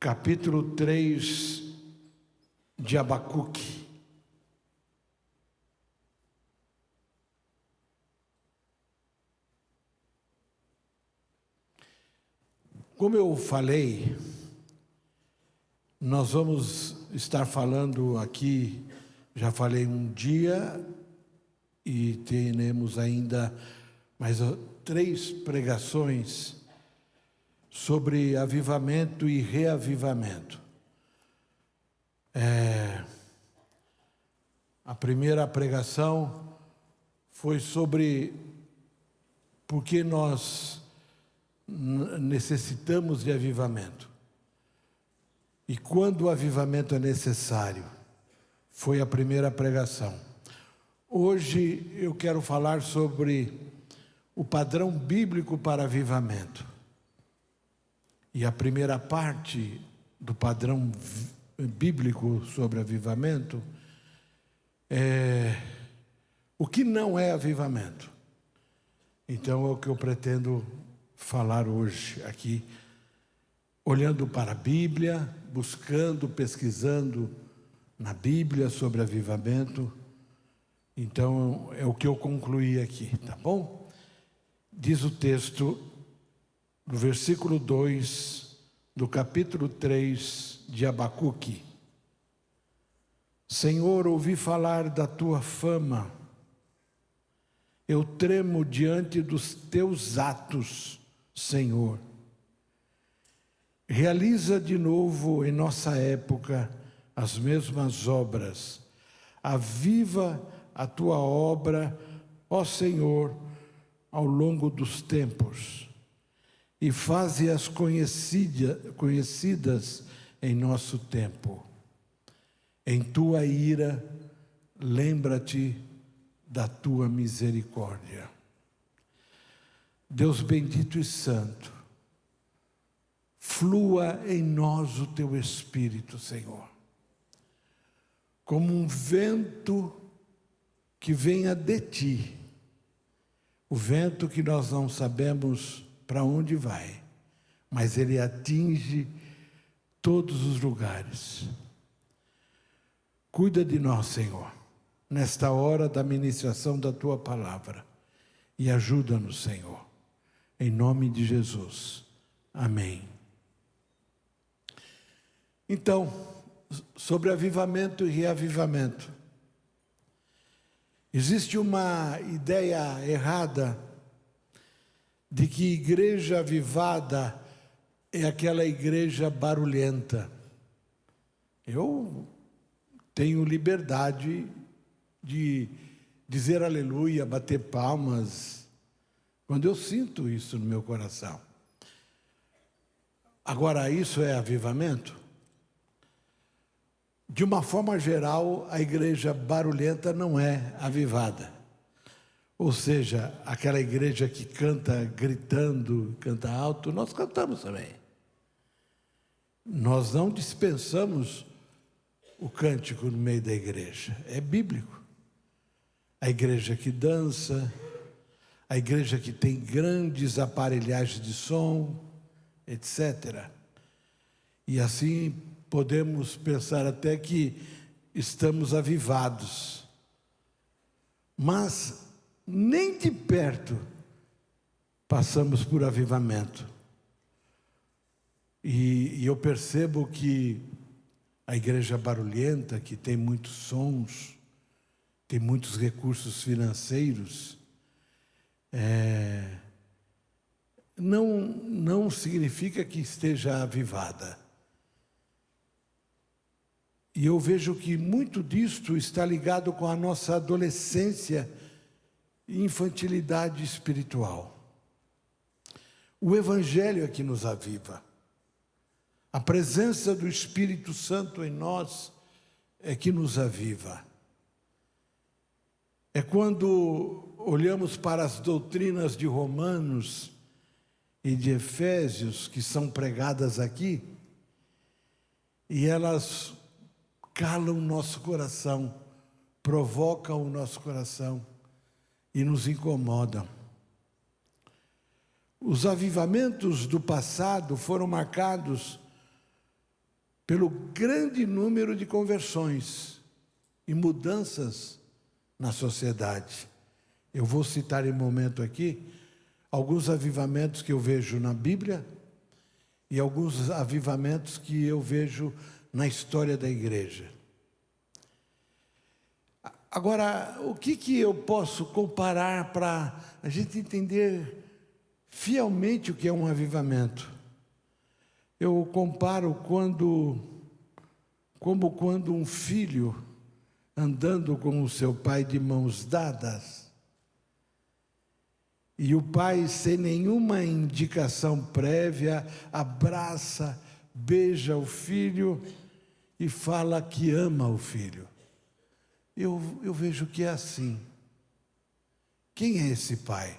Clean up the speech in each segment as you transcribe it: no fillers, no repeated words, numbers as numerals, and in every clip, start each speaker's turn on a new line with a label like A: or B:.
A: capítulo 3 de Abacuque. Como eu falei, nós vamos estar falando aqui, já falei um dia, e teremos ainda mais 3 pregações sobre avivamento e reavivamento. A primeira pregação foi sobre por que nós necessitamos de avivamento e quando o avivamento é necessário. Foi a primeira pregação. Hoje eu quero falar sobre o padrão bíblico para avivamento. E a primeira parte do padrão bíblico sobre avivamento é o que não é avivamento. Então é o que eu pretendo falar hoje aqui, olhando para a Bíblia, buscando, pesquisando na Bíblia sobre avivamento. Então é o que eu concluí aqui, tá bom? Diz o texto no versículo 2 do capítulo 3 de Abacuque: Senhor, ouvi falar da tua fama, eu tremo diante dos teus atos, Senhor. Realiza de novo em nossa época as mesmas obras, aviva a tua obra, ó Senhor, ao longo dos tempos, e faze-as conhecidas em nosso tempo. Em tua ira, lembra-te da tua misericórdia. Deus bendito e santo, flua em nós o teu Espírito, Senhor, como um vento que venha de ti, o vento que nós não sabemos para onde vai, mas ele atinge todos os lugares. Cuida de nós, Senhor, nesta hora da ministração da tua palavra, e ajuda-nos, Senhor, em nome de Jesus. Amém. Então, sobre avivamento e reavivamento, existe uma ideia errada de que igreja avivada é aquela igreja barulhenta. Eu tenho liberdade de dizer aleluia, bater palmas, quando eu sinto isso no meu coração. Agora, isso é avivamento? De uma forma geral, a igreja barulhenta não é avivada. Ou seja, aquela igreja que canta gritando, canta alto, nós cantamos também. Nós não dispensamos o cântico no meio da igreja, é bíblico. A igreja que dança, a igreja que tem grandes aparelhagens de som, etc. E assim podemos pensar até que estamos avivados. Mas nem de perto passamos por avivamento. E eu percebo que a igreja barulhenta, que tem muitos sons, tem muitos recursos financeiros, não significa que esteja avivada. E eu vejo que muito disto está ligado com a nossa adolescência e infantilidade espiritual. O Evangelho é que nos aviva. A presença do Espírito Santo em nós é que nos aviva. É quando olhamos para as doutrinas de Romanos e de Efésios, que são pregadas aqui, e elas calam o nosso coração, provocam o nosso coração e nos incomodam. Os avivamentos do passado foram marcados pelo grande número de conversões e mudanças na sociedade. Eu vou citar em momento aqui alguns avivamentos que eu vejo na Bíblia e alguns avivamentos que eu vejo na história da igreja. Agora, o que eu posso comparar para a gente entender fielmente o que é um avivamento? Eu comparo como quando um filho, andando com o seu pai de mãos dadas, e o pai, sem nenhuma indicação prévia, abraça, beija o filho e fala que ama o filho. Eu vejo que é assim. Quem é esse pai?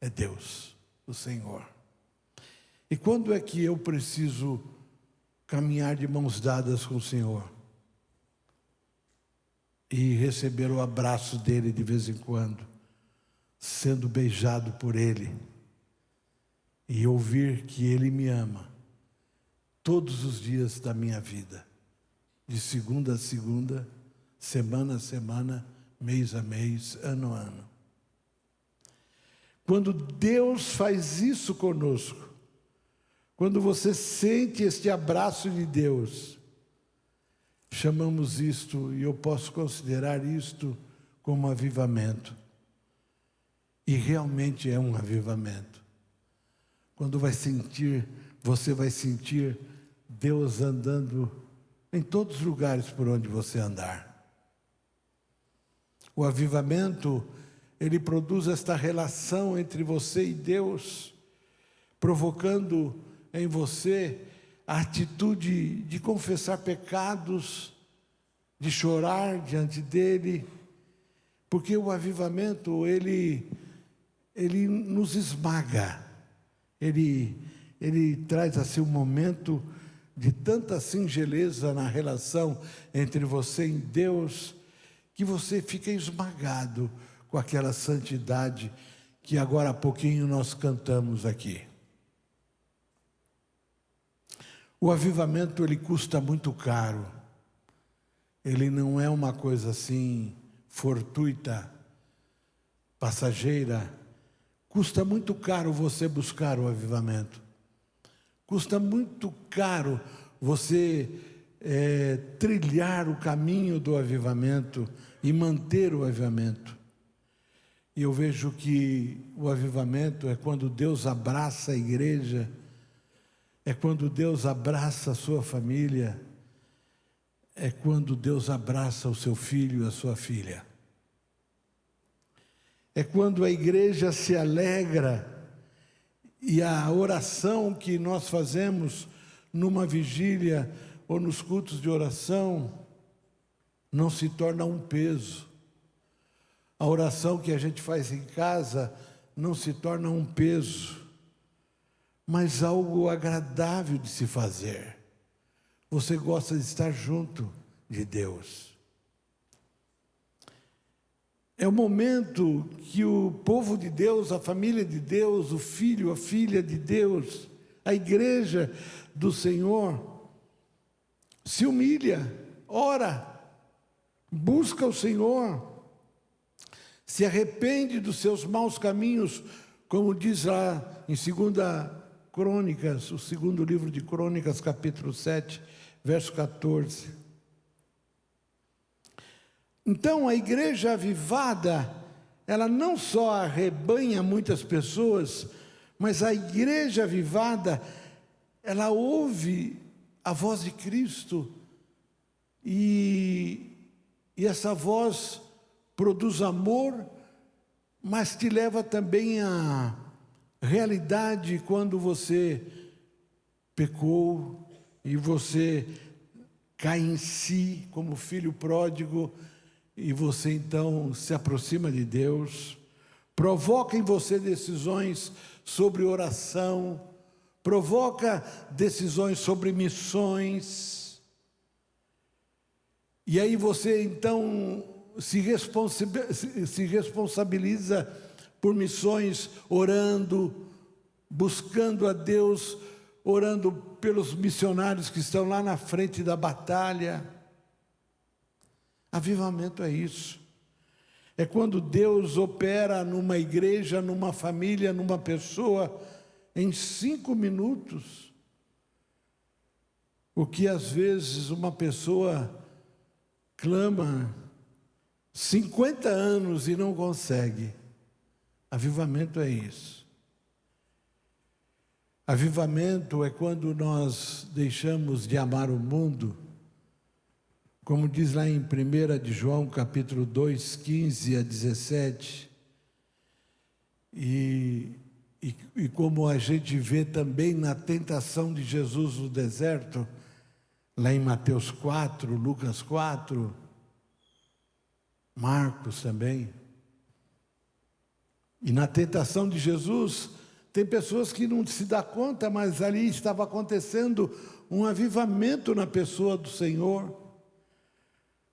A: É Deus, o Senhor. E quando é que eu preciso caminhar de mãos dadas com o Senhor? E receber o abraço dele de vez em quando, sendo beijado por ele, e ouvir que ele me ama todos os dias da minha vida, de segunda a segunda, semana a semana, mês a mês, ano a ano. Quando Deus faz isso conosco, quando você sente este abraço de Deus, chamamos isto, e eu posso considerar isto como avivamento. E realmente é um avivamento. Quando você vai sentir Deus andando em todos os lugares por onde você andar. O avivamento, ele produz esta relação entre você e Deus, provocando em você a atitude de confessar pecados, de chorar diante dele, porque o avivamento, ele nos esmaga, ele traz assim um momento de tanta singeleza na relação entre você e Deus, que você fica esmagado com aquela santidade que agora há pouquinho nós cantamos aqui. O avivamento, ele custa muito caro. Ele não é uma coisa assim fortuita, passageira. Custa muito caro você buscar o avivamento. Custa muito caro você trilhar o caminho do avivamento e manter o avivamento. E eu vejo que o avivamento é quando Deus abraça a igreja, é quando Deus abraça a sua família, é quando Deus abraça o seu filho e a sua filha. É quando a igreja se alegra e a oração que nós fazemos numa vigília ou nos cultos de oração não se torna um peso. A oração que a gente faz em casa não se torna um peso, mas algo agradável de se fazer. Você gosta de estar junto de Deus. É o momento que o povo de Deus, a família de Deus, o filho, a filha de Deus, a igreja do Senhor, se humilha, ora, busca o Senhor, se arrepende dos seus maus caminhos, como diz lá em 2 Crônicas, o segundo livro de Crônicas, capítulo 7, verso 14. Então, a igreja avivada, ela não só arrebanha muitas pessoas, mas a igreja avivada, ela ouve a voz de Cristo e essa voz produz amor, mas te leva também à realidade quando você pecou e você cai em si como filho pródigo e você então se aproxima de Deus, provoca em você decisões sobre oração, provoca decisões sobre missões, e aí você então se responsabiliza por missões, orando, buscando a Deus orando pelos missionários que estão lá na frente da batalha. Avivamento é isso. É quando Deus opera numa igreja, numa família, numa pessoa, em 5 minutos. O que às vezes uma pessoa clama 50 anos e não consegue. Avivamento é isso. Avivamento é quando nós deixamos de amar o mundo, como diz lá em 1 de João, capítulo 2, 15 a 17, e como a gente vê também na tentação de Jesus no deserto, lá em Mateus 4, Lucas 4, Marcos também. E na tentação de Jesus, tem pessoas que não se dão conta, mas ali estava acontecendo um avivamento na pessoa do Senhor.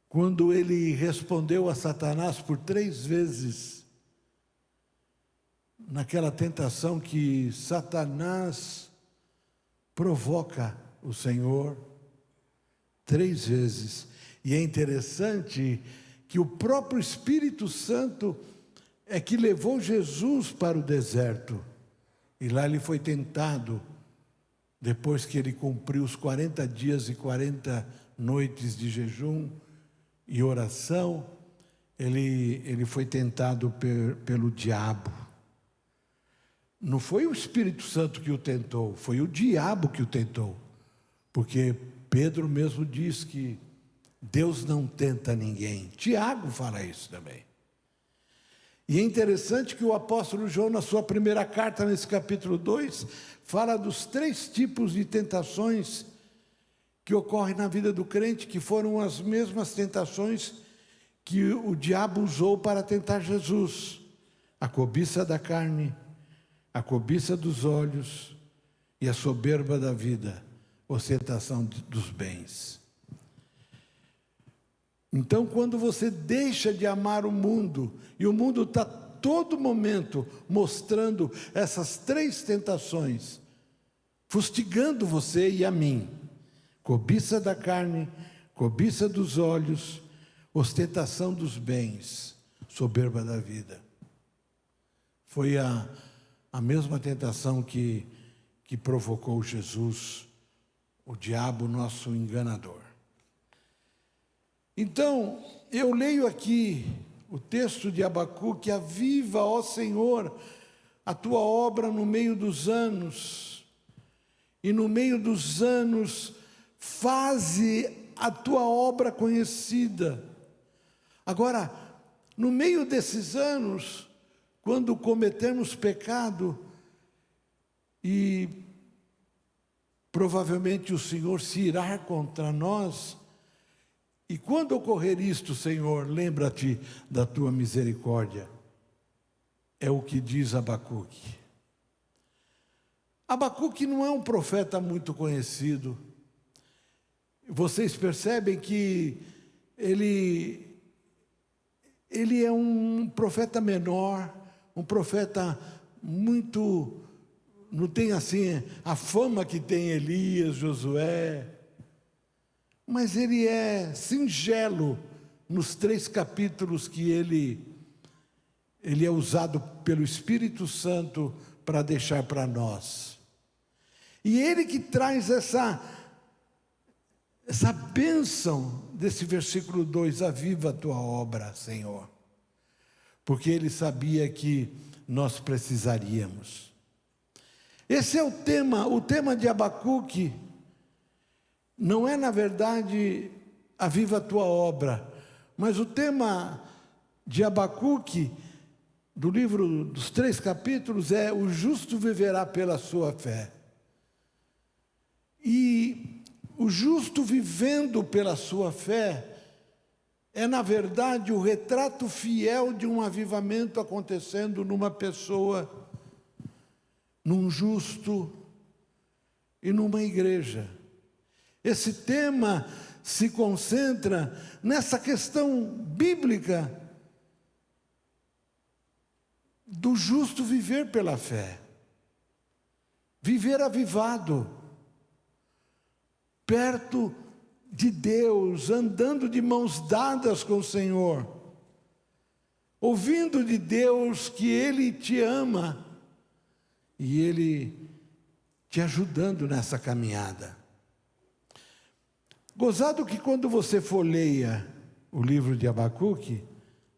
A: Quando ele respondeu a Satanás por 3 vezes, naquela tentação que Satanás provoca o Senhor 3 vezes. E é interessante que o próprio Espírito Santo é que levou Jesus para o deserto. E lá ele foi tentado, depois que ele cumpriu os 40 dias e 40 noites de jejum e oração, ele foi tentado pelo diabo. Não foi o Espírito Santo que o tentou, foi o diabo que o tentou. Porque Pedro mesmo diz que Deus não tenta ninguém. Tiago fala isso também. E é interessante que o apóstolo João, na sua primeira carta, nesse capítulo 2, fala dos 3 tipos de tentações que ocorrem na vida do crente, que foram as mesmas tentações que o diabo usou para tentar Jesus: a cobiça da carne, a cobiça dos olhos e a soberba da vida, ostentação dos bens. Então, quando você deixa de amar o mundo, e o mundo está todo momento mostrando essas 3 tentações, fustigando você e a mim: cobiça da carne, cobiça dos olhos, ostentação dos bens, soberba da vida. Foi a mesma tentação que provocou Jesus, o diabo, nosso enganador. Então, eu leio aqui o texto de Abacuque: aviva, ó Senhor, a tua obra no meio dos anos, e no meio dos anos faze a tua obra conhecida. Agora, no meio desses anos, quando cometemos pecado, e provavelmente o Senhor se irá contra nós, e quando ocorrer isto, Senhor, lembra-te da tua misericórdia. É o que diz Abacuque. Abacuque não é um profeta muito conhecido. Vocês percebem que ele é um profeta menor, um profeta muito... não tem assim a fama que tem Elias, Josué, mas ele é singelo nos 3 capítulos que ele é usado pelo Espírito Santo para deixar para nós. E ele que traz essa bênção desse versículo 2, aviva a tua obra, Senhor, porque ele sabia que nós precisaríamos. Esse é o tema de Abacuque. Não é, na verdade, aviva a tua obra, mas o tema de Abacuque, do livro dos 3 capítulos, é: o justo viverá pela sua fé. E o justo vivendo pela sua fé é, na verdade, o retrato fiel de um avivamento acontecendo numa pessoa, num justo e numa igreja. Esse tema se concentra nessa questão bíblica do justo viver pela fé, viver avivado. perto de Deus, andando de mãos dadas com o Senhor, ouvindo de Deus que Ele te ama e Ele te ajudando nessa caminhada. Gozado que quando você folheia o livro de Abacuque,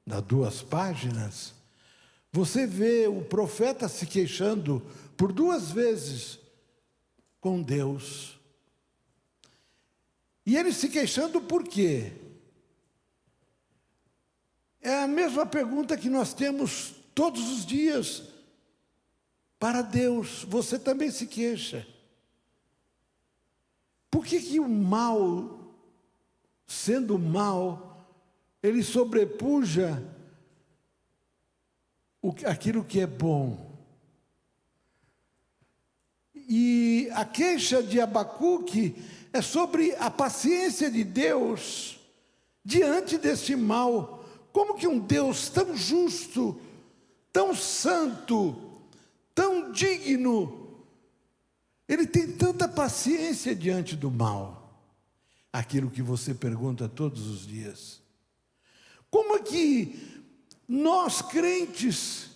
A: das 2 páginas, você vê o profeta se queixando por 2 vezes com Deus. E ele se queixando por quê? É a mesma pergunta que nós temos todos os dias para Deus. Você também se queixa. Por que o mal, sendo mal, ele sobrepuja aquilo que é bom? E a queixa de Abacuque é sobre a paciência de Deus diante deste mal. Como que um Deus tão justo, tão santo, tão digno, Ele tem tanta paciência diante do mal? Aquilo que você pergunta todos os dias. Como é que nós, crentes,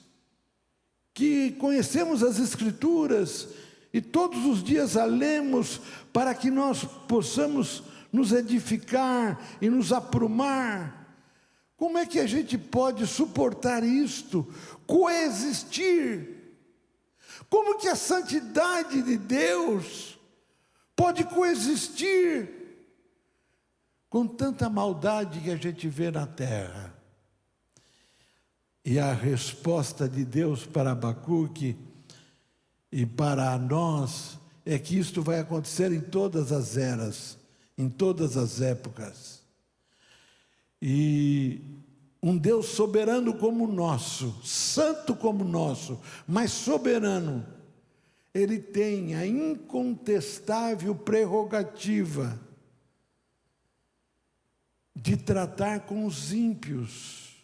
A: que conhecemos as Escrituras e todos os dias a lemos para que nós possamos nos edificar e nos aprumar, como é que a gente pode suportar isto, coexistir? Como que a santidade de Deus pode coexistir com tanta maldade que a gente vê na terra? E a resposta de Deus para Abacuque e para nós é que isto vai acontecer em todas as eras, em todas as épocas. E um Deus soberano como o nosso, santo como o nosso, mas soberano, Ele tem a incontestável prerrogativa de tratar com os ímpios,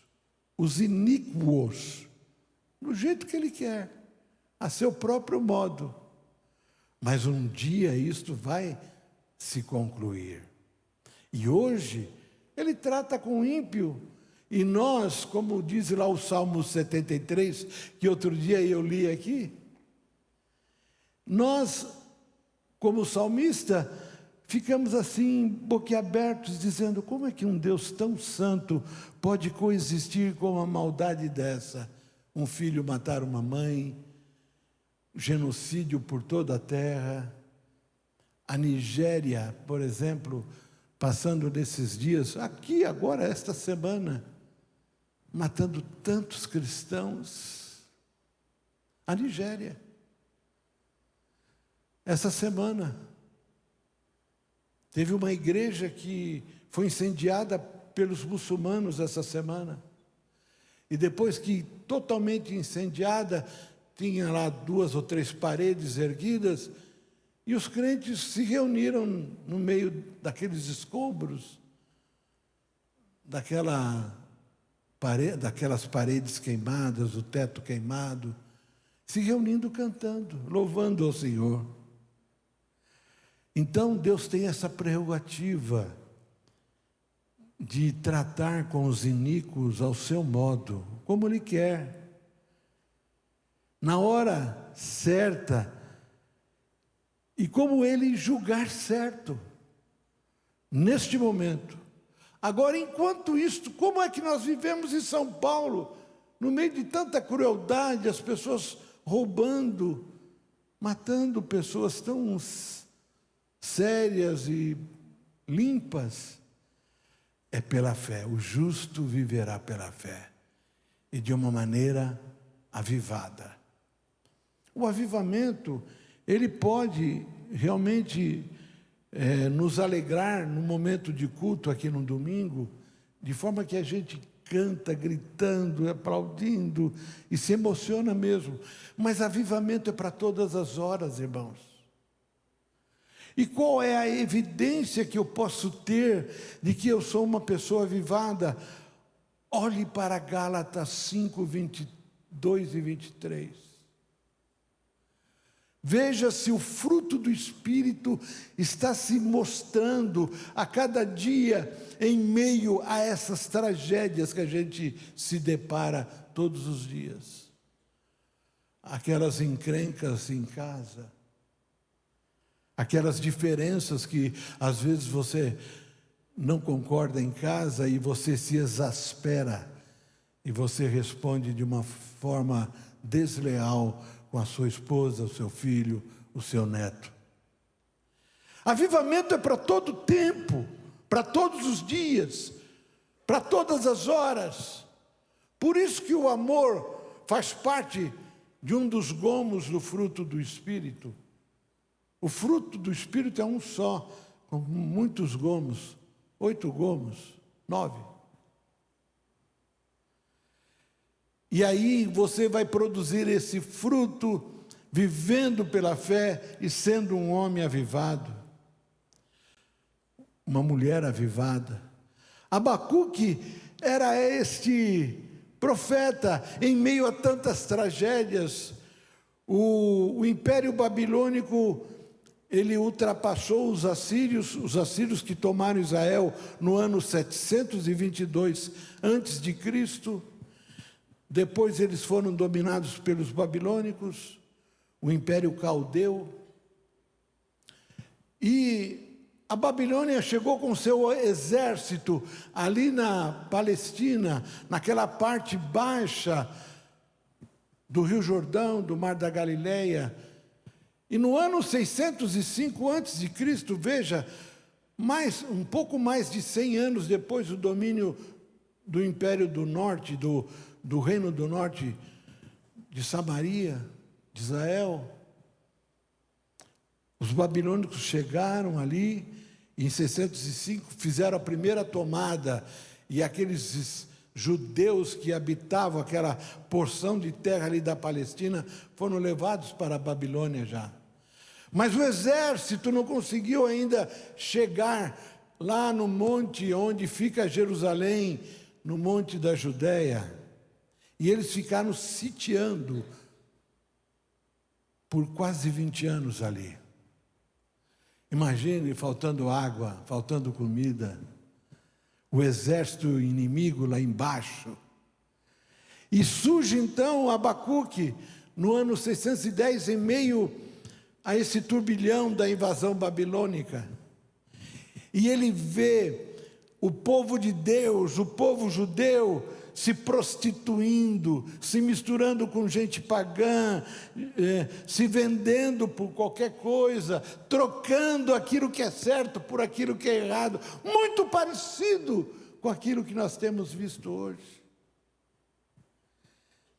A: os iníquos, do jeito que Ele quer, a seu próprio modo. Mas um dia isto vai se concluir. E hoje, Ele trata com o ímpio. E nós, como diz lá o Salmo 73, que outro dia eu li aqui, nós, como salmista, ficamos assim, boquiabertos, dizendo: como é que um Deus tão santo pode coexistir com uma maldade dessa? Um filho matar uma mãe, genocídio por toda a terra. A Nigéria, por exemplo, passando nesses dias, aqui agora, esta semana, matando tantos cristãos. A Nigéria. Essa semana, teve uma igreja que foi incendiada pelos muçulmanos essa semana. E depois que totalmente incendiada, tinha lá 2 ou 3 paredes erguidas, e os crentes se reuniram no meio daqueles escombros, daquelas paredes queimadas, o teto queimado, se reunindo cantando, louvando ao Senhor. Então Deus tem essa prerrogativa de tratar com os iníquos ao seu modo, como Ele quer, na hora certa, e como Ele julgar certo, neste momento. Agora, enquanto isto, como é que nós vivemos em São Paulo, no meio de tanta crueldade, as pessoas roubando, matando pessoas tão sérias e limpas? É pela fé. O justo viverá pela fé, e de uma maneira avivada. O avivamento, ele pode realmente nos alegrar no momento de culto aqui no domingo, de forma que a gente canta, gritando, aplaudindo e se emociona mesmo. Mas avivamento é para todas as horas, irmãos. E qual é a evidência que eu posso ter de que eu sou uma pessoa avivada? Olhe para Gálatas 5, 22 e 23. Veja se o fruto do Espírito está se mostrando a cada dia em meio a essas tragédias que a gente se depara todos os dias. Aquelas encrencas em casa, aquelas diferenças que às vezes você não concorda em casa e você se exaspera e você responde de uma forma desleal com a sua esposa, o seu filho, o seu neto. Avivamento é para todo tempo, para todos os dias, para todas as horas. Por isso que o amor faz parte de um dos gomos do fruto do Espírito. O fruto do Espírito é um só, com muitos gomos, 8 gomos, 9. E aí você vai produzir esse fruto, vivendo pela fé e sendo um homem avivado, uma mulher avivada. Abacuque era este profeta em meio a tantas tragédias. O Império Babilônico, ele ultrapassou os assírios que tomaram Israel no ano 722 antes de Cristo. Depois eles foram dominados pelos babilônicos, o Império Caldeu. E a Babilônia chegou com seu exército ali na Palestina, naquela parte baixa do Rio Jordão, do Mar da Galileia. E no ano 605 a.C., veja, um pouco mais de 100 anos depois do domínio do Império do Norte, do Reino do Norte de Samaria, de Israel, os babilônicos chegaram ali, e em 605 fizeram a primeira tomada, e aqueles judeus que habitavam aquela porção de terra ali da Palestina foram levados para a Babilônia já. Mas o exército não conseguiu ainda chegar lá no monte onde fica Jerusalém, no monte da Judéia. E eles ficaram sitiando por quase 20 anos ali. Imagine, faltando água, faltando comida, o exército inimigo lá embaixo. E surge então Abacuque, no ano 610, em meio a esse turbilhão da invasão babilônica. E ele vê o povo de Deus, o povo judeu, se prostituindo, se misturando com gente pagã, se vendendo por qualquer coisa, trocando aquilo que é certo por aquilo que é errado, muito parecido com aquilo que nós temos visto hoje.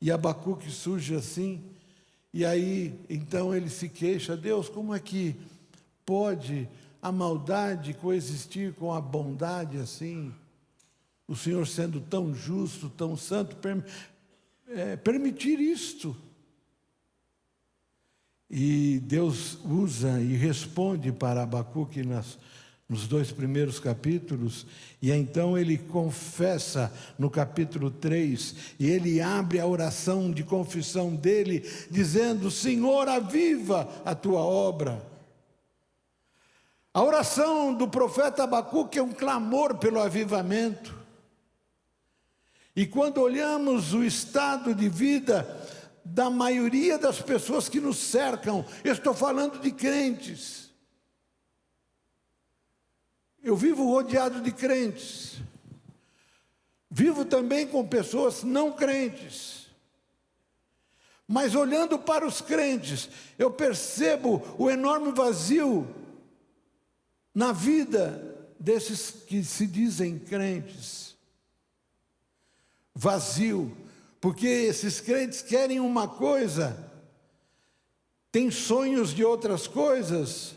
A: E Abacuque surge assim, e aí então ele se queixa: Deus, como é que pode a maldade coexistir com a bondade assim? O Senhor, sendo tão justo, tão santo, permitir isto. E Deus usa e responde para Abacuque nos 2 primeiros capítulos, e então ele confessa no capítulo 3, e ele abre a oração de confissão dele, dizendo: Senhor, aviva a tua obra. A oração do profeta Abacuque é um clamor pelo avivamento. E quando olhamos o estado de vida da maioria das pessoas que nos cercam, eu estou falando de crentes. Eu vivo rodeado de crentes. Vivo também com pessoas não crentes. Mas olhando para os crentes, eu percebo o enorme vazio na vida desses que se dizem crentes. Vazio, porque esses crentes querem uma coisa, têm sonhos de outras coisas,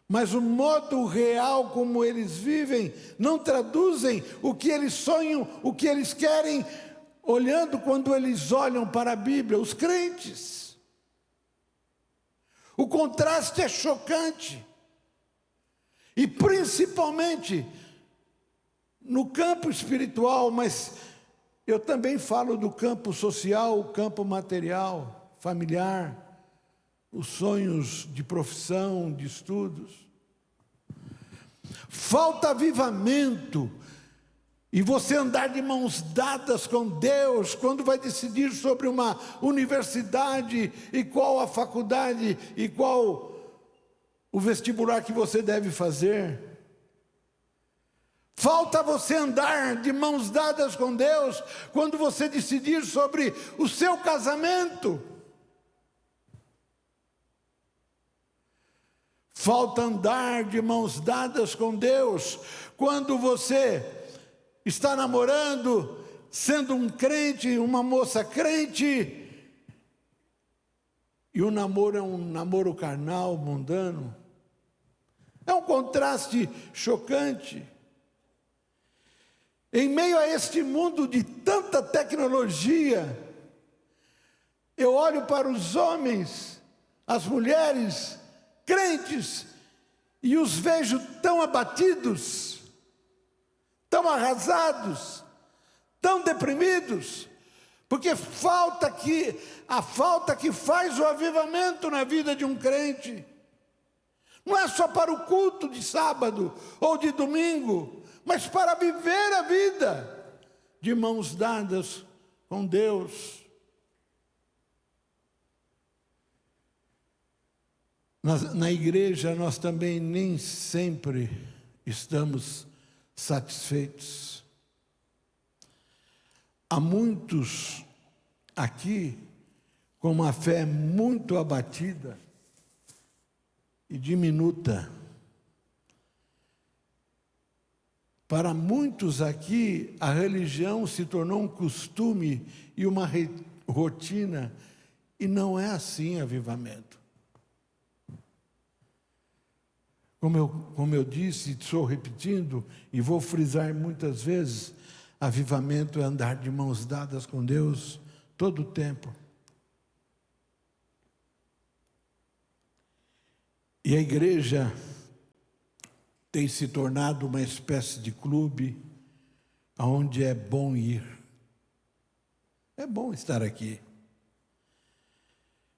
A: mas o modo real como eles vivem não traduzem o que eles sonham, o que eles querem, olhando quando eles olham para a Bíblia, os crentes. O contraste é chocante, e principalmente no campo espiritual, mas eu também falo do campo social, o campo material, familiar, os sonhos de profissão, de estudos. Falta avivamento e você andar de mãos dadas com Deus quando vai decidir sobre uma universidade e qual a faculdade e qual o vestibular que você deve fazer. Falta você andar de mãos dadas com Deus quando você decidir sobre o seu casamento. Falta andar de mãos dadas com Deus quando você está namorando, sendo um crente, uma moça crente, e o namoro é um namoro carnal, mundano. É um contraste chocante. Em meio a este mundo de tanta tecnologia, eu olho para os homens, as mulheres, crentes, e os vejo tão abatidos, tão arrasados, tão deprimidos, porque a falta que faz o avivamento na vida de um crente. Não é só para o culto de sábado ou de domingo, mas para viver a vida de mãos dadas com Deus. Na igreja nós também nem sempre estamos satisfeitos. Há muitos aqui com uma fé muito abatida e diminuta. Para muitos aqui, a religião se tornou um costume e uma rotina, e não é assim avivamento. Como eu disse, estou repetindo, e vou frisar muitas vezes, avivamento é andar de mãos dadas com Deus todo o tempo. E a igreja tem se tornado uma espécie de clube onde é bom ir. É bom estar aqui.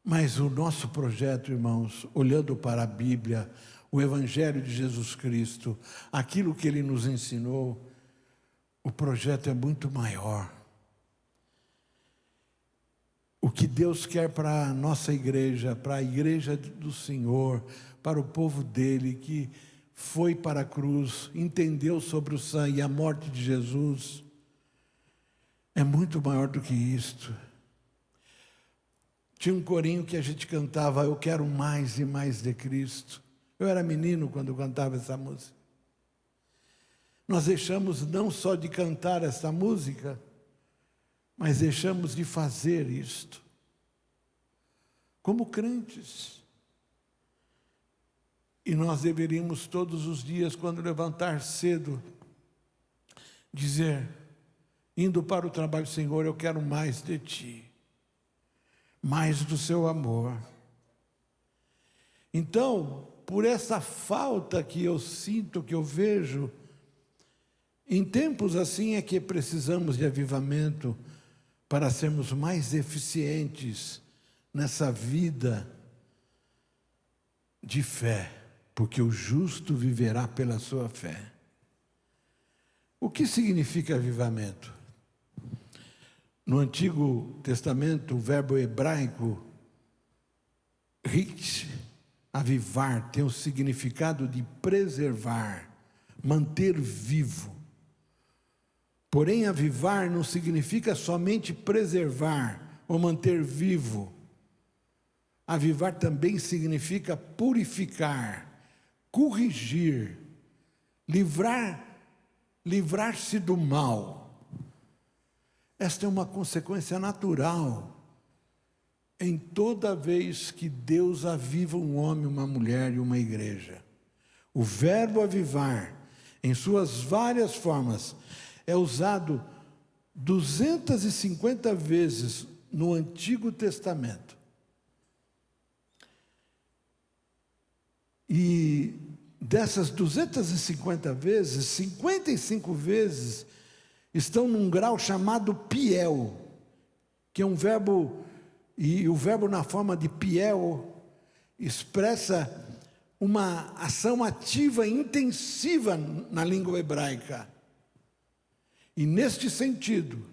A: Mas o nosso projeto, irmãos, olhando para a Bíblia, o Evangelho de Jesus Cristo, aquilo que Ele nos ensinou, o projeto é muito maior. O que Deus quer para a nossa igreja, para a igreja do Senhor, para o povo dEle, que foi para a cruz, entendeu sobre o sangue e a morte de Jesus, é muito maior do que isto. Tinha um corinho que a gente cantava, eu quero mais e mais de Cristo. Eu era menino quando cantava essa música. Nós deixamos não só de cantar essa música, mas deixamos de fazer isto. Como crentes. E nós deveríamos todos os dias, quando levantar cedo, dizer, indo para o trabalho, Senhor, eu quero mais de Ti, mais do Seu amor. Então, por essa falta que eu sinto, que eu vejo, em tempos assim é que precisamos de avivamento para sermos mais eficientes nessa vida de fé, porque o justo viverá pela sua fé. O que significa avivamento? No Antigo Testamento, o verbo hebraico rit, avivar, tem o significado de preservar, manter vivo. Porém, avivar não significa somente preservar ou manter vivo. Avivar também significa purificar, corrigir, livrar-se do mal. Esta é uma consequência natural em toda vez que Deus aviva um homem, uma mulher e uma igreja. O verbo avivar, em suas várias formas, é usado 250 vezes no Antigo Testamento. E dessas 250 vezes, 55 vezes estão num grau chamado piel, que é um verbo, e o verbo na forma de piel expressa uma ação ativa e intensiva na língua hebraica. E neste sentido,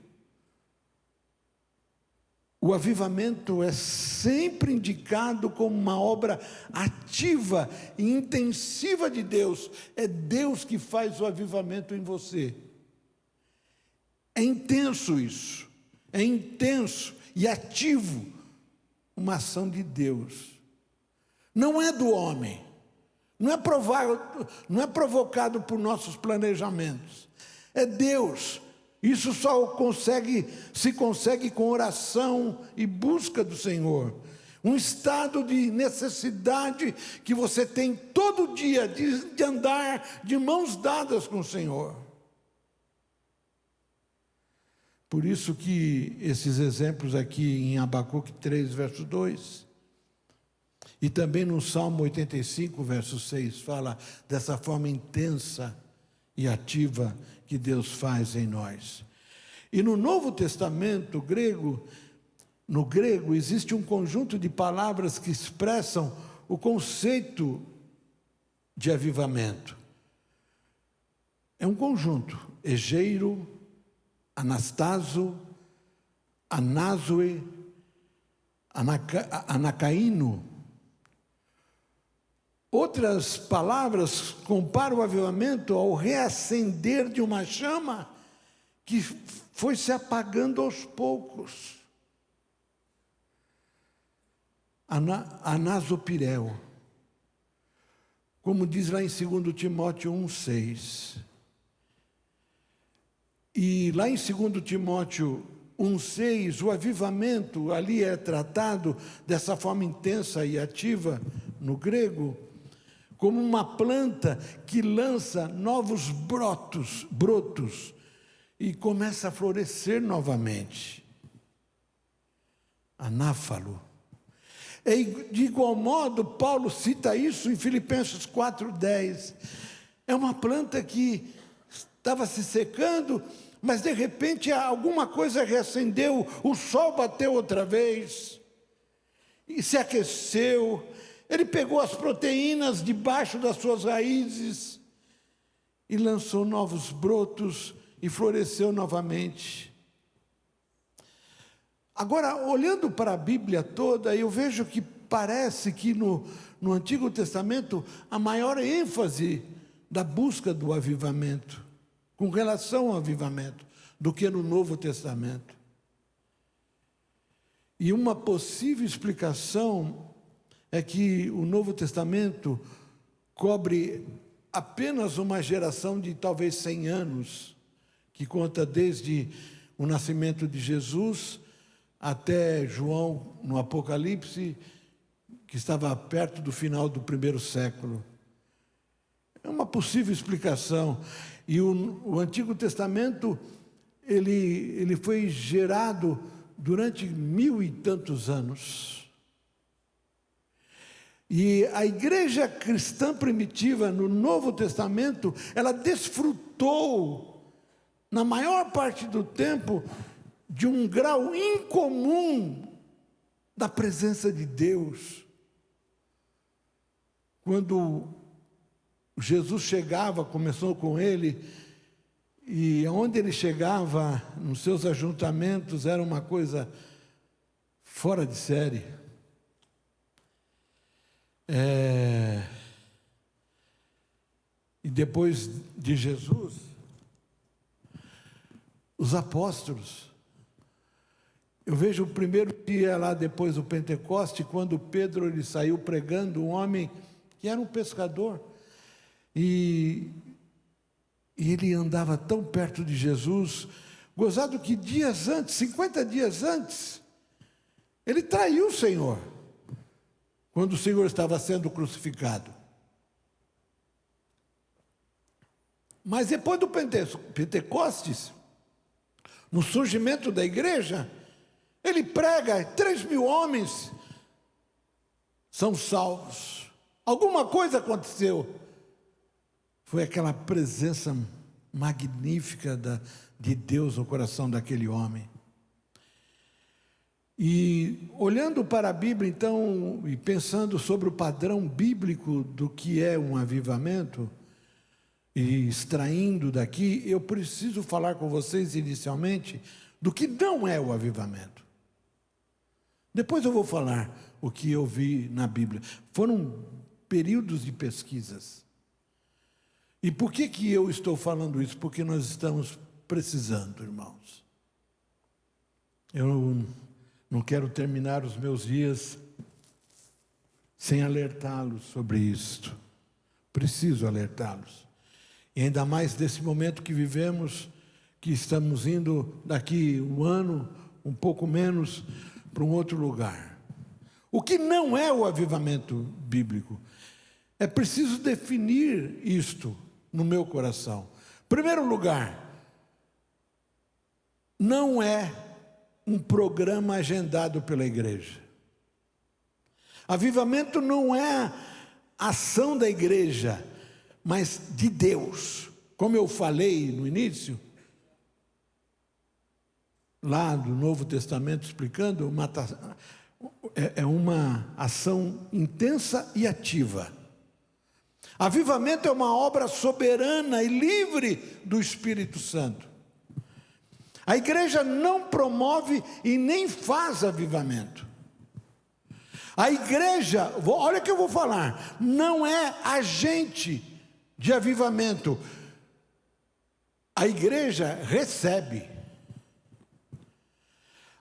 A: o avivamento é sempre indicado como uma obra ativa e intensiva de Deus. É Deus que faz o avivamento em você. É intenso isso. É intenso e ativo. Uma ação de Deus. Não é do homem. Não é provocado por nossos planejamentos. É Deus. Isso só se consegue com oração e busca do Senhor. Um estado de necessidade que você tem todo dia de andar de mãos dadas com o Senhor. Por isso que esses exemplos aqui em Abacuque 3, verso 2, e também no Salmo 85, verso 6, fala dessa forma intensa e ativa que Deus faz em nós. E no Novo Testamento grego, no grego, existe um conjunto de palavras que expressam o conceito de avivamento. É um conjunto: egeiro, anastaso, anazoe, anacaíno. Outras palavras comparam o avivamento ao reacender de uma chama que foi se apagando aos poucos. Anasopireu, como diz lá em 2 Timóteo 1,6. E lá em 2 Timóteo 1,6, o avivamento ali é tratado dessa forma intensa e ativa, no grego, como uma planta que lança novos brotos, e começa a florescer novamente. Anáfalo. E de igual modo, Paulo cita isso em Filipenses 4,10. É uma planta que estava se secando, mas de repente alguma coisa reacendeu, o sol bateu outra vez, e se aqueceu. Ele pegou as proteínas debaixo das suas raízes e lançou novos brotos e floresceu novamente. Agora, olhando para a Bíblia toda, eu vejo que parece que no Antigo Testamento a maior ênfase da busca do avivamento, com relação ao avivamento, do que no Novo Testamento. E uma possível explicação é que o Novo Testamento cobre apenas uma geração de talvez 100 anos, que conta desde o nascimento de Jesus até João no Apocalipse, que estava perto do final do primeiro século. É uma possível explicação. E o Antigo Testamento, ele foi gerado durante 1000 e tantos anos. E a igreja cristã primitiva, no Novo Testamento, ela desfrutou, na maior parte do tempo, de um grau incomum da presença de Deus. Quando Jesus chegava, começou com ele, e onde ele chegava, nos seus ajuntamentos, era uma coisa fora de série. E depois de Jesus, os apóstolos. Eu vejo o primeiro dia lá depois do Pentecoste, quando Pedro ele saiu pregando, um homem que era um pescador. E ele andava tão perto de Jesus, gozado que dias antes, 50 dias antes, ele traiu o Senhor, quando o Senhor estava sendo crucificado. Mas depois do Pentecostes, no surgimento da igreja, ele prega, 3.000 homens são salvos. Alguma coisa aconteceu. Foi aquela presença magnífica de Deus no coração daquele homem. E olhando para a Bíblia, então, e pensando sobre o padrão bíblico do que é um avivamento, e extraindo daqui, eu preciso falar com vocês inicialmente do que não é o avivamento. Depois eu vou falar o que eu vi na Bíblia. Foram períodos de pesquisas. E por que eu estou falando isso? Porque nós estamos precisando, irmãos. Eu não quero terminar os meus dias sem alertá-los sobre isto. Preciso alertá-los. E ainda mais nesse momento que vivemos, que estamos indo daqui um ano, um pouco menos, para um outro lugar. O que não é o avivamento bíblico? É preciso definir isto no meu coração. Em primeiro lugar, não é um programa agendado pela igreja. Avivamento não é ação da igreja, mas de Deus. Como eu falei no início, lá do Novo Testamento, explicando, é uma ação intensa e ativa. Avivamento é uma obra soberana e livre do Espírito Santo. A igreja não promove e nem faz avivamento. A igreja, olha o que eu vou falar, não é agente de avivamento. A igreja recebe.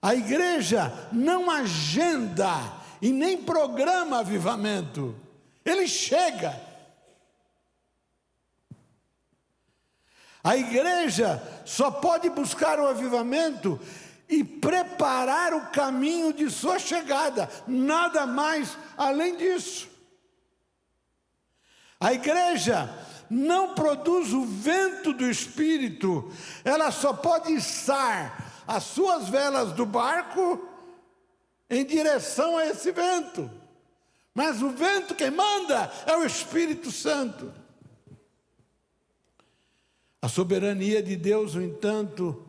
A: A igreja não agenda e nem programa avivamento. Ele chega. A igreja só pode buscar o avivamento e preparar o caminho de sua chegada. Nada mais além disso. A igreja não produz o vento do Espírito. Ela só pode içar as suas velas do barco em direção a esse vento. Mas o vento quem manda é o Espírito Santo. A soberania de Deus, no entanto,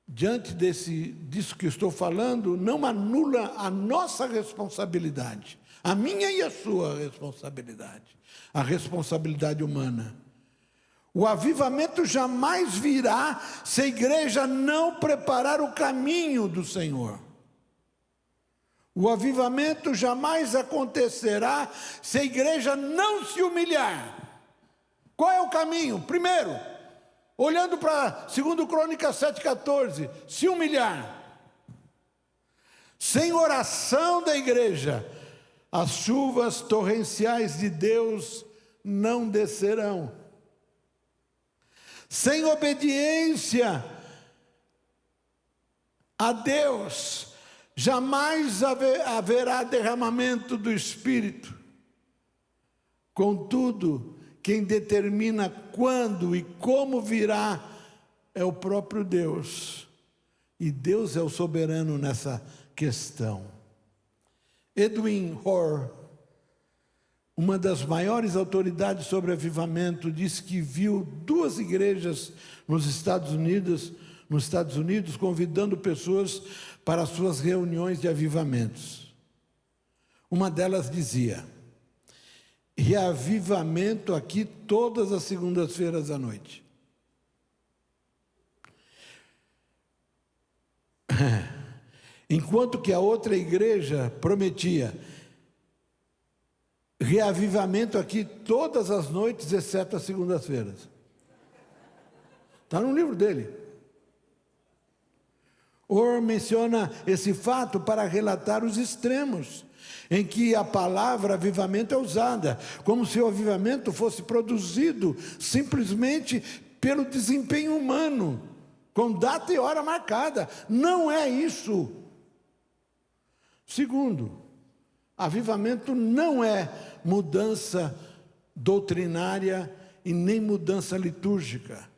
A: diante disso que estou falando, não anula a nossa responsabilidade, a minha e a sua responsabilidade, a responsabilidade humana. O avivamento jamais virá se a igreja não preparar o caminho do Senhor. O avivamento jamais acontecerá se a igreja não se humilhar. Qual é o caminho? Primeiro, olhando para 2 Crônicas 7,14, se humilhar. Sem oração da igreja, as chuvas torrenciais de Deus não descerão. Sem obediência a Deus, jamais haverá derramamento do Espírito. Contudo, quem determina quando e como virá é o próprio Deus. E Deus é o soberano nessa questão. Edwin Orr, uma das maiores autoridades sobre avivamento, disse que viu 2 igrejas nos Estados Unidos convidando pessoas para suas reuniões de avivamentos. Uma delas dizia: reavivamento aqui todas as segundas-feiras à noite. Enquanto que a outra igreja prometia reavivamento aqui todas as noites, exceto as segundas-feiras. Está no livro dele. Orr menciona esse fato para relatar os extremos em que a palavra avivamento é usada, como se o avivamento fosse produzido simplesmente pelo desempenho humano, com data e hora marcada. Não é isso. Segundo, avivamento não é mudança doutrinária e nem mudança litúrgica.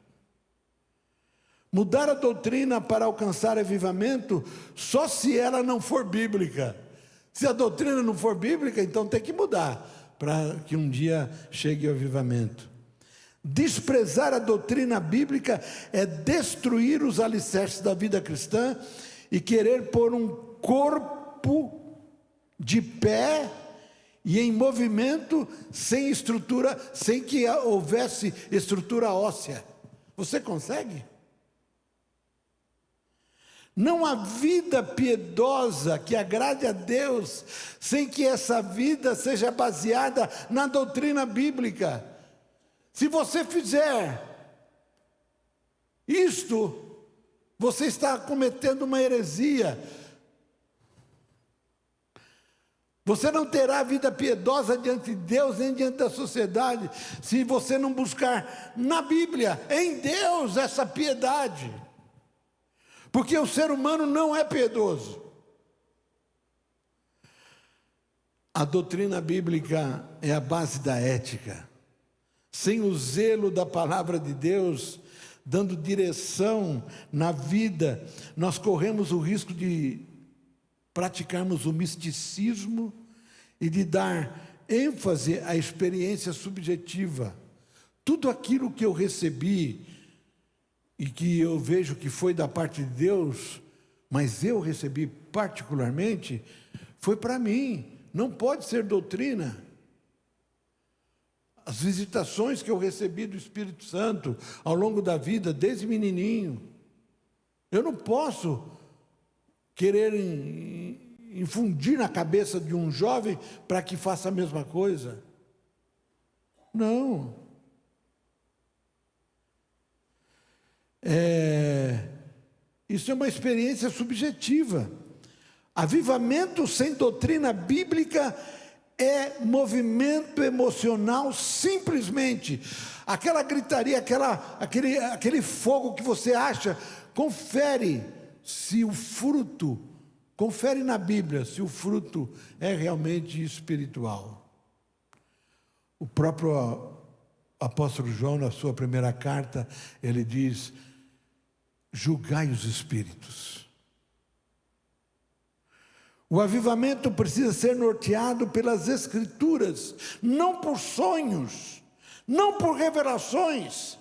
A: Mudar a doutrina para alcançar avivamento só se ela não for bíblica. Se a doutrina não for bíblica, então tem que mudar para que um dia chegue o avivamento. Desprezar a doutrina bíblica é destruir os alicerces da vida cristã e querer pôr um corpo de pé e em movimento sem estrutura, sem que houvesse estrutura óssea. Você consegue? Não há vida piedosa que agrade a Deus sem que essa vida seja baseada na doutrina bíblica. Se você fizer isto, você está cometendo uma heresia. Você não terá vida piedosa diante de Deus, nem diante da sociedade, se você não buscar na Bíblia, em Deus, essa piedade. Porque o ser humano não é piedoso. A doutrina bíblica é a base da ética. Sem o zelo da palavra de Deus, dando direção na vida, nós corremos o risco de praticarmos o misticismo e de dar ênfase à experiência subjetiva. Tudo aquilo que eu recebi e que eu vejo que foi da parte de Deus, mas eu recebi particularmente, foi para mim. Não pode ser doutrina. As visitações que eu recebi do Espírito Santo ao longo da vida, desde menininho, eu não posso querer infundir na cabeça de um jovem para que faça a mesma coisa. Não. Isso é uma experiência subjetiva. Avivamento sem doutrina bíblica é movimento emocional, simplesmente. Aquela gritaria, aquele fogo que você acha, confere se o fruto, confere na Bíblia se o fruto é realmente espiritual. O próprio apóstolo João, na sua primeira carta, ele diz: julgai os espíritos. O avivamento precisa ser norteado pelas Escrituras, não por sonhos, não por revelações,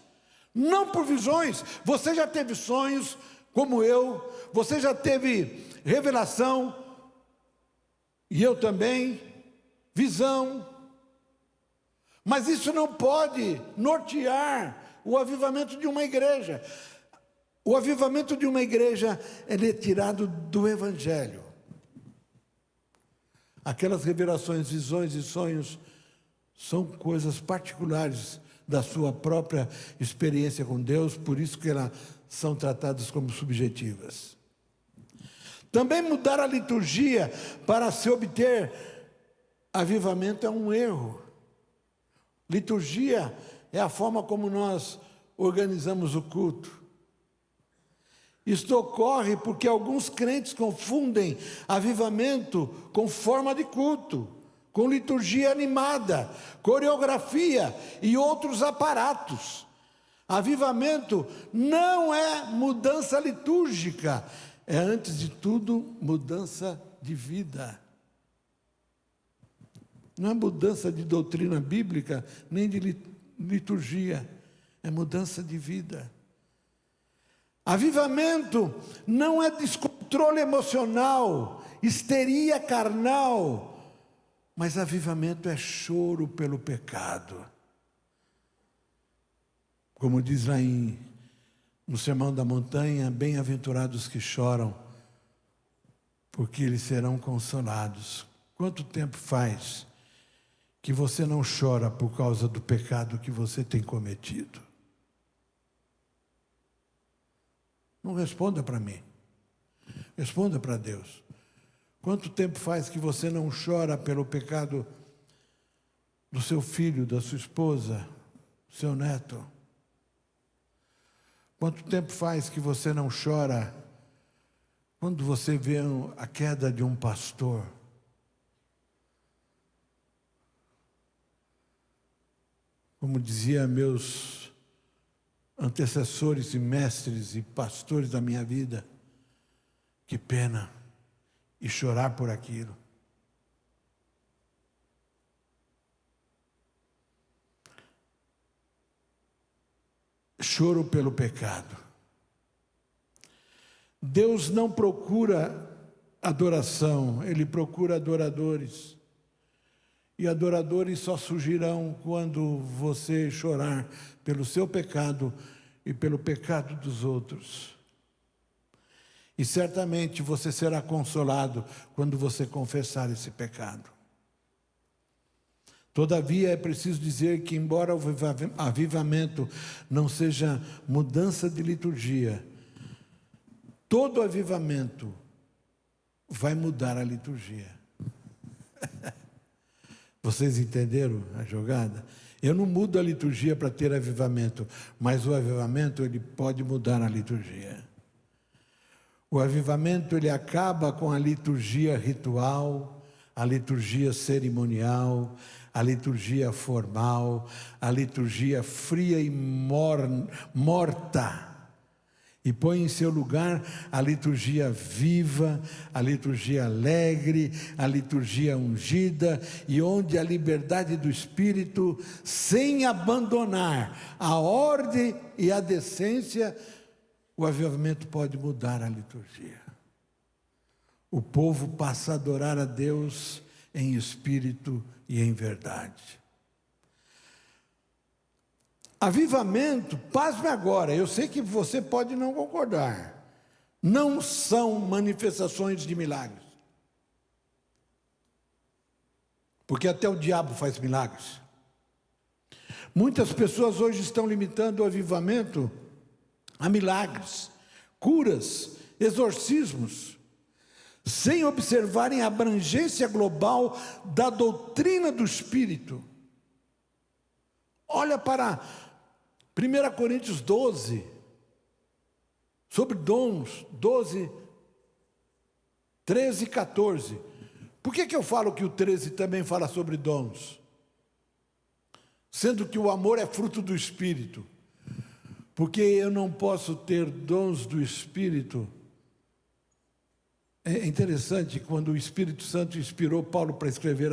A: não por visões. Você já teve sonhos como eu, você já teve revelação, e eu também, visão. Mas isso não pode nortear o avivamento de uma igreja. O avivamento de uma igreja, ele é tirado do Evangelho. Aquelas revelações, visões e sonhos são coisas particulares da sua própria experiência com Deus, por isso que elas são tratadas como subjetivas. Também mudar a liturgia para se obter avivamento é um erro. Liturgia é a forma como nós organizamos o culto. Isto ocorre porque alguns crentes confundem avivamento com forma de culto, com liturgia animada, coreografia e outros aparatos. Avivamento não é mudança litúrgica, é antes de tudo mudança de vida. Não é mudança de doutrina bíblica, nem de liturgia, é mudança de vida. Avivamento não é descontrole emocional, histeria carnal, mas avivamento é choro pelo pecado. Como diz lá no Sermão da Montanha, bem-aventurados que choram, porque eles serão consolados. Quanto tempo faz que você não chora por causa do pecado que você tem cometido? Não responda para mim, responda para Deus. Quanto tempo faz que você não chora pelo pecado do seu filho, da sua esposa, do seu neto? Quanto tempo faz que você não chora quando você vê a queda de um pastor? Como dizia meus antecessores e mestres e pastores da minha vida, que pena, e chorar por aquilo. Choro pelo pecado. Deus não procura adoração, Ele procura adoradores. E adoradores só surgirão quando você chorar pelo seu pecado e pelo pecado dos outros. E certamente você será consolado quando você confessar esse pecado. Todavia é preciso dizer que, embora o avivamento não seja mudança de liturgia, todo avivamento vai mudar a liturgia. Vocês entenderam a jogada? Eu não mudo a liturgia para ter avivamento, mas o avivamento ele pode mudar a liturgia. O avivamento ele acaba com a liturgia ritual, a liturgia cerimonial, a liturgia formal, a liturgia fria e morta. E põe em seu lugar a liturgia viva, a liturgia alegre, a liturgia ungida, e onde a liberdade do Espírito, sem abandonar a ordem e a decência, o avivamento pode mudar a liturgia. O povo passa a adorar a Deus em espírito e em verdade. Avivamento, pasme agora, eu sei que você pode não concordar, não são manifestações de milagres. Porque até o diabo faz milagres. Muitas pessoas hoje estão limitando o avivamento a milagres, curas, exorcismos, sem observarem a abrangência global da doutrina do Espírito. Olha para 1 Coríntios 12, sobre dons, 12, 13 e 14. Por que eu falo que o 13 também fala sobre dons? Sendo que o amor é fruto do Espírito. Porque eu não posso ter dons do Espírito. É interessante, quando o Espírito Santo inspirou Paulo para escrever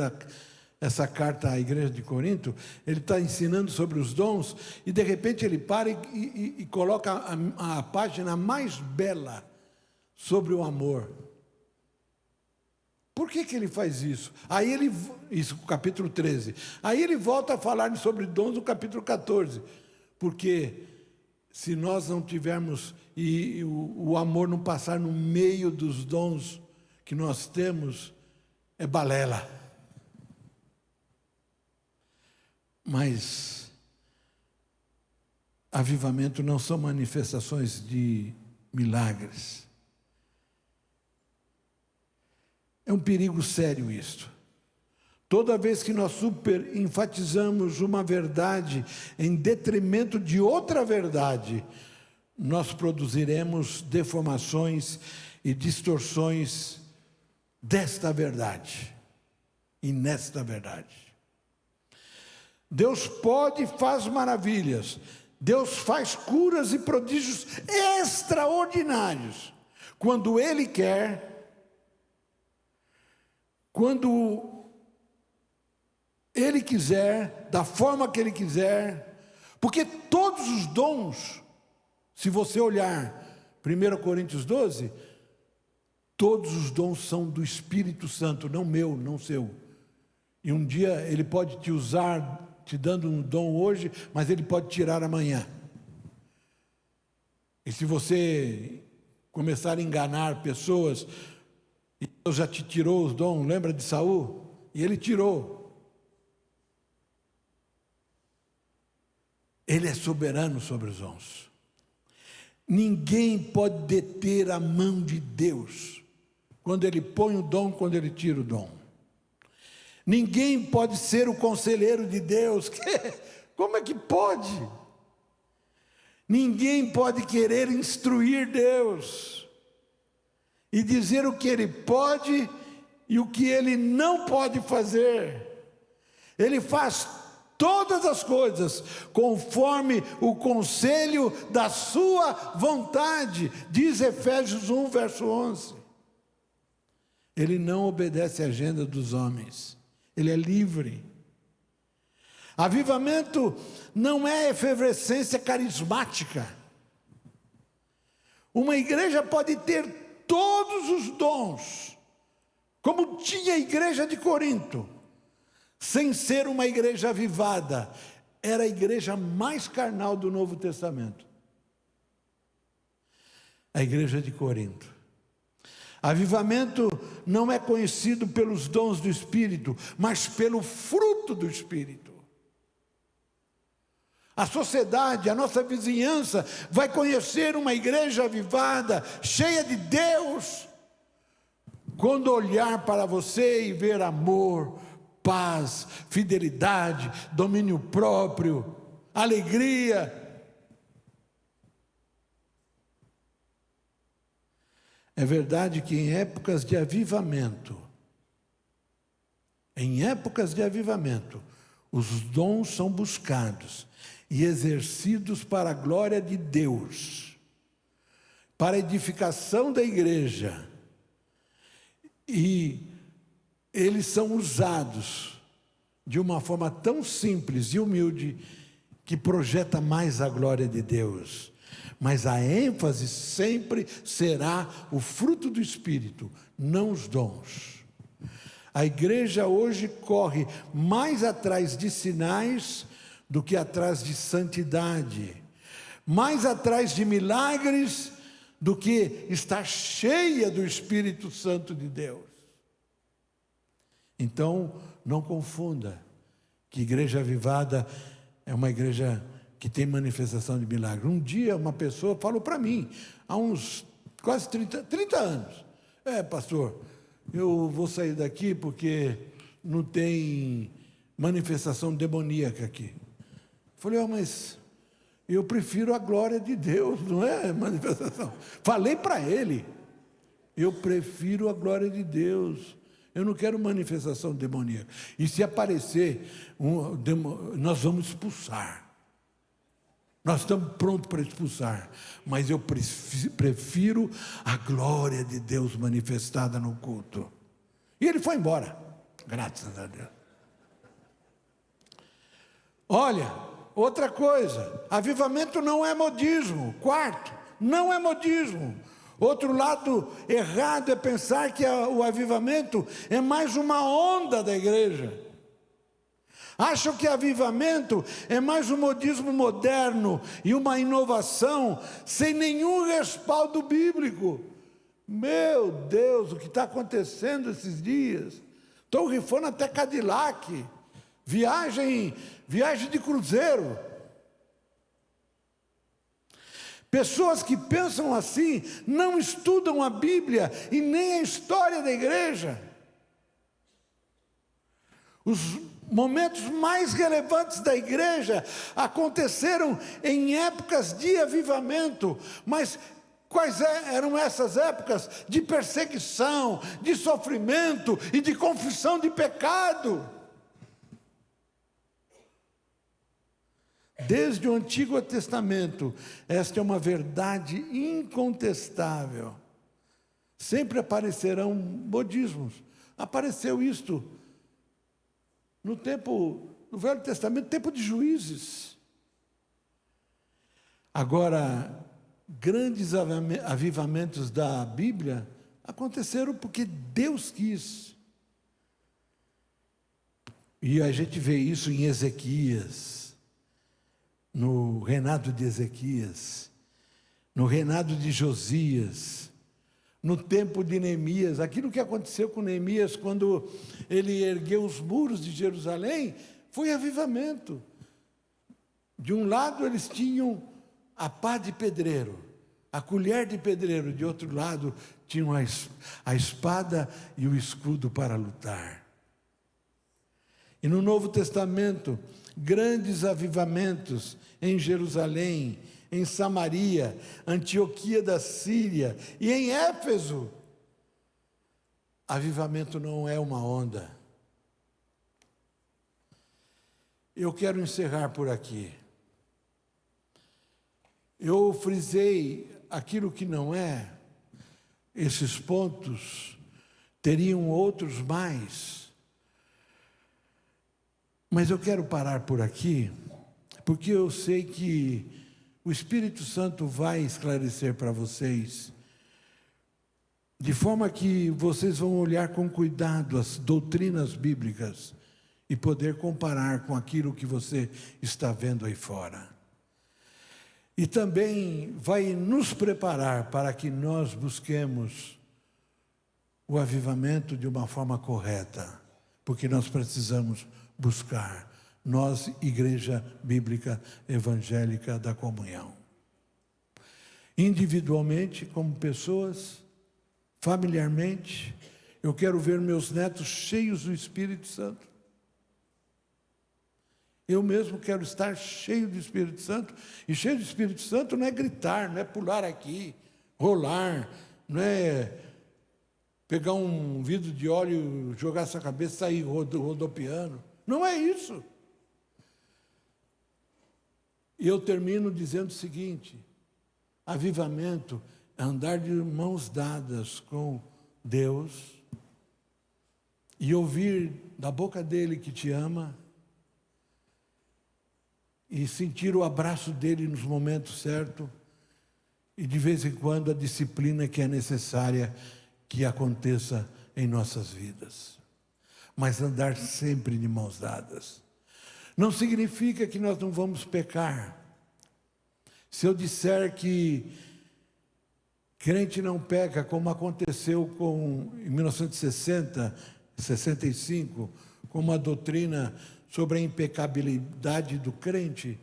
A: essa carta à igreja de Corinto, ele está ensinando sobre os dons, e de repente ele para e coloca a página mais bela sobre o amor. Por que ele faz isso? Isso, capítulo 13. Aí ele volta a falar sobre dons no capítulo 14. Porque se nós não tivermos, e o amor não passar no meio dos dons que nós temos, é balela. Mas avivamento não são manifestações de milagres. É um perigo sério isto. Toda vez que nós enfatizamos uma verdade em detrimento de outra verdade, nós produziremos deformações e distorções desta verdade e nesta verdade. Deus pode e faz maravilhas. Deus faz curas e prodígios extraordinários. Quando Ele quer, quando Ele quiser, da forma que Ele quiser. Porque todos os dons, se você olhar 1 Coríntios 12, todos os dons são do Espírito Santo, não meu, não seu. E um dia Ele pode te usar, te dando um dom hoje, mas Ele pode tirar amanhã. E se você começar a enganar pessoas, e Deus já te tirou os dons, lembra de Saul? E Ele tirou. Ele é soberano sobre os dons. Ninguém pode deter a mão de Deus, quando Ele põe o dom, quando Ele tira o dom. Ninguém pode ser o conselheiro de Deus. Como é que pode? Ninguém pode querer instruir Deus e dizer o que Ele pode e o que Ele não pode fazer. Ele faz todas as coisas conforme o conselho da sua vontade, diz Efésios 1, verso 11. Ele não obedece à agenda dos homens. Ele é livre. Avivamento não é efervescência carismática. Uma igreja pode ter todos os dons, como tinha a igreja de Corinto, sem ser uma igreja avivada. Era a igreja mais carnal do Novo Testamento. A igreja de Corinto. Avivamento não é conhecido pelos dons do Espírito, mas pelo fruto do Espírito. A sociedade, a nossa vizinhança vai conhecer uma igreja avivada, cheia de Deus, quando olhar para você e ver amor, paz, fidelidade, domínio próprio, alegria. É verdade que em épocas de avivamento, os dons são buscados e exercidos para a glória de Deus, para a edificação da igreja, e eles são usados de uma forma tão simples e humilde que projeta mais a glória de Deus. Mas a ênfase sempre será o fruto do Espírito, não os dons. A igreja hoje corre mais atrás de sinais do que atrás de santidade, mais atrás de milagres do que está cheia do Espírito Santo de Deus. Então, não confunda que igreja avivada é uma igreja que tem manifestação de milagre. Um dia uma pessoa falou para mim, há uns quase 30 anos, pastor, eu vou sair daqui porque não tem manifestação demoníaca aqui. Falei, mas eu prefiro a glória de Deus, não é manifestação. Falei para ele, eu prefiro a glória de Deus, eu não quero manifestação demoníaca. E se aparecer, nós vamos expulsar. Nós estamos prontos para expulsar, mas eu prefiro a glória de Deus manifestada no culto. E ele foi embora, graças a Deus. Olha, outra coisa, avivamento não é modismo. Quarto, não é modismo. Outro lado errado é pensar que o avivamento é mais uma onda da igreja. Acham que avivamento é mais um modismo moderno e uma inovação sem nenhum respaldo bíblico. Meu Deus, o que está acontecendo esses dias? Estão rifando até Cadillac, viagem de cruzeiro. Pessoas que pensam assim não estudam a Bíblia e nem a história da igreja. Os momentos mais relevantes da igreja aconteceram em épocas de avivamento, mas quais eram essas épocas? De perseguição, de sofrimento e de confissão de pecado. Desde o Antigo Testamento, esta é uma verdade incontestável. Sempre aparecerão modismos. Apareceu isto no Velho Testamento, tempo de Juízes. Agora, grandes avivamentos da Bíblia aconteceram porque Deus quis. E a gente vê isso em Ezequias, no reinado de Ezequias, no reinado de Josias, no tempo de Neemias. Aquilo que aconteceu com Neemias quando ele ergueu os muros de Jerusalém foi avivamento. De um lado eles tinham a pá de pedreiro, a colher de pedreiro, de outro lado tinham a espada e o escudo para lutar. E no Novo Testamento, grandes avivamentos em Jerusalém, em Samaria, Antioquia da Síria e em Éfeso. Avivamento não é uma onda. Eu quero encerrar por aqui. Eu frisei aquilo que não é, esses pontos, teriam outros mais. Mas eu quero parar por aqui, porque eu sei que o Espírito Santo vai esclarecer para vocês, de forma que vocês vão olhar com cuidado as doutrinas bíblicas e poder comparar com aquilo que você está vendo aí fora. E também vai nos preparar para que nós busquemos o avivamento de uma forma correta, porque nós precisamos buscar, nós, Igreja Bíblica Evangélica da Comunhão. Individualmente, como pessoas, familiarmente, eu quero ver meus netos cheios do Espírito Santo. Eu mesmo quero estar cheio do Espírito Santo, e cheio do Espírito Santo não é gritar, não é pular aqui, rolar, não é pegar um vidro de óleo, jogar essa cabeça e sair rodopiando. Não é isso. E eu termino dizendo o seguinte: avivamento é andar de mãos dadas com Deus e ouvir da boca dele que te ama e sentir o abraço dele nos momentos certos e de vez em quando a disciplina que é necessária que aconteça em nossas vidas. Mas andar sempre de mãos dadas. Não significa que nós não vamos pecar. Se eu disser que crente não peca, como aconteceu em 1960, 65, com uma doutrina sobre a impecabilidade do crente,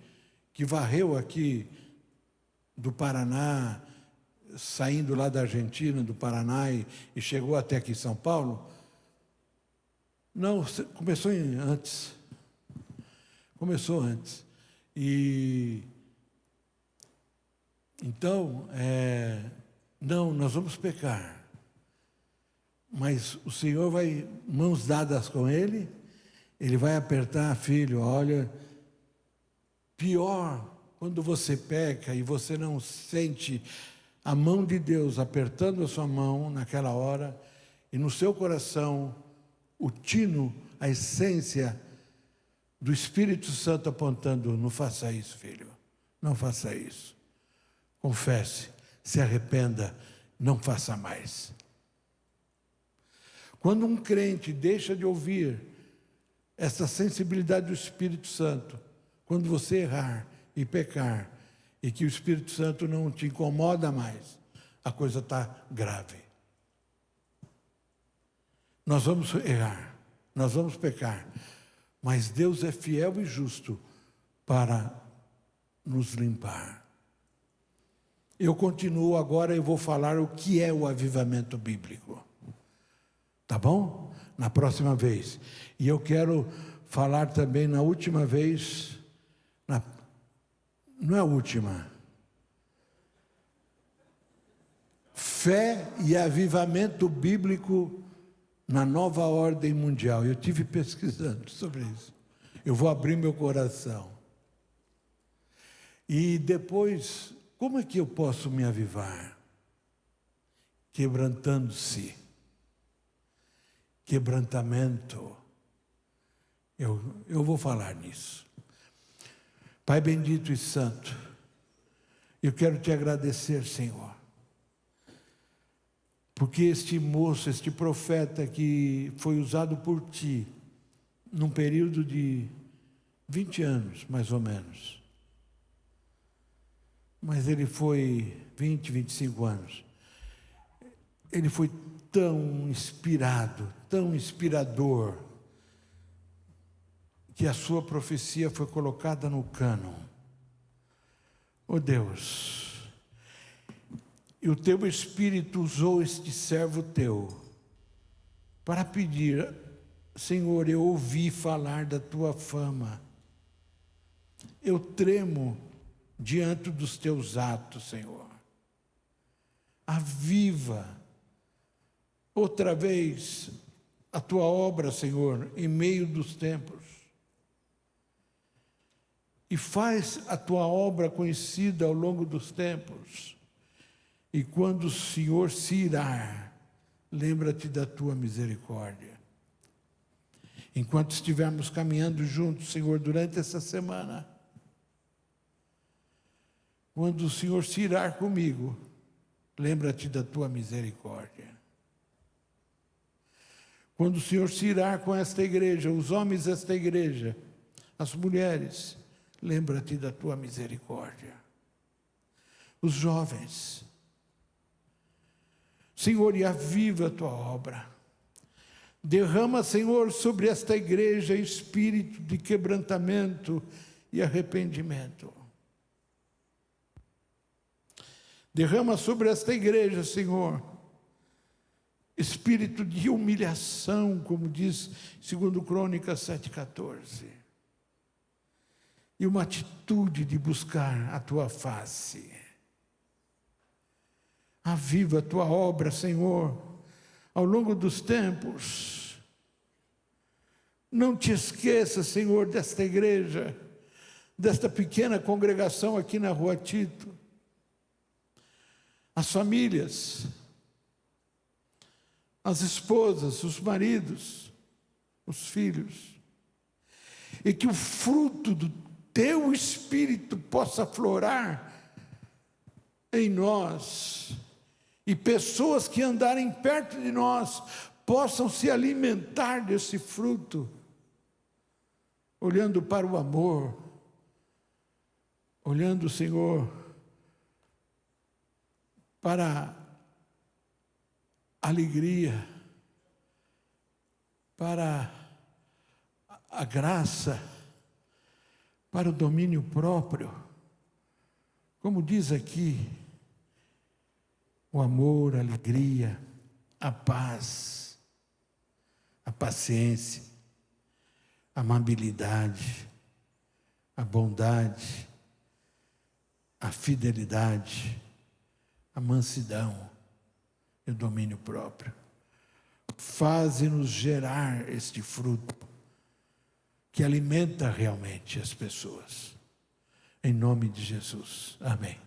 A: que varreu aqui do Paraná, saindo lá da Argentina, do Paraná, e chegou até aqui em São Paulo. Não, começou antes. Começou antes. E então, não, nós vamos pecar. Mas o Senhor vai, mãos dadas com Ele, Ele vai apertar, filho, olha, pior quando você peca e você não sente a mão de Deus apertando a sua mão naquela hora, e no seu coração o tino, a essência do Espírito Santo apontando: não faça isso, filho, não faça isso. Confesse, se arrependa, não faça mais. Quando um crente deixa de ouvir essa sensibilidade do Espírito Santo, quando você errar e pecar, e que o Espírito Santo não te incomoda mais, a coisa está grave. Nós vamos errar, nós vamos pecar, mas Deus é fiel e justo para nos limpar. Eu continuo agora, eu vou falar o que é o avivamento bíblico. Tá bom? Na próxima vez. E eu quero falar também na última vez, não é a última. Fé e avivamento bíblico na nova ordem mundial. Eu tive pesquisando sobre isso. Eu vou abrir meu coração. E depois, como é que eu posso me avivar? Quebrantando-se. Quebrantamento. Eu vou falar nisso. Pai bendito e santo, eu quero te agradecer, Senhor, porque este moço, este profeta que foi usado por ti, num período de 20 anos, mais ou menos, mas ele foi 20, 25 anos, ele foi tão inspirado, tão inspirador, que a sua profecia foi colocada no cânon. Oh Deus, e o teu Espírito usou este servo teu para pedir: Senhor, eu ouvi falar da tua fama, eu tremo diante dos teus atos, Senhor. Aviva outra vez a tua obra, Senhor, em meio dos tempos. E faz a tua obra conhecida ao longo dos tempos. E quando o Senhor se irá, lembra-te da tua misericórdia. Enquanto estivermos caminhando juntos, Senhor, durante essa semana, Quando o Senhor se irar comigo, lembra-te da tua misericórdia. Quando o Senhor se irar com esta igreja, os homens desta igreja, as mulheres, lembra-te da tua misericórdia. Os jovens, Senhor, e aviva a tua obra. Derrama, Senhor, sobre esta igreja espírito de quebrantamento e arrependimento. Derrama sobre esta igreja, Senhor, espírito de humilhação, como diz 2 Crônicas 7,14. E uma atitude de buscar a tua face. Aviva a tua obra, Senhor, ao longo dos tempos. Não te esqueça, Senhor, desta igreja, desta pequena congregação aqui na Rua Tito. As famílias, as esposas, os maridos, os filhos. E que o fruto do teu Espírito possa aflorar em nós. E pessoas que andarem perto de nós possam se alimentar desse fruto, olhando para o amor, olhando, Senhor, para a alegria, para a graça, para o domínio próprio. Como diz aqui, o amor, a alegria, a paz, a paciência, a amabilidade, a bondade, a fidelidade, a mansidão e o domínio próprio. Faze-nos gerar este fruto que alimenta realmente as pessoas. Em nome de Jesus. Amém.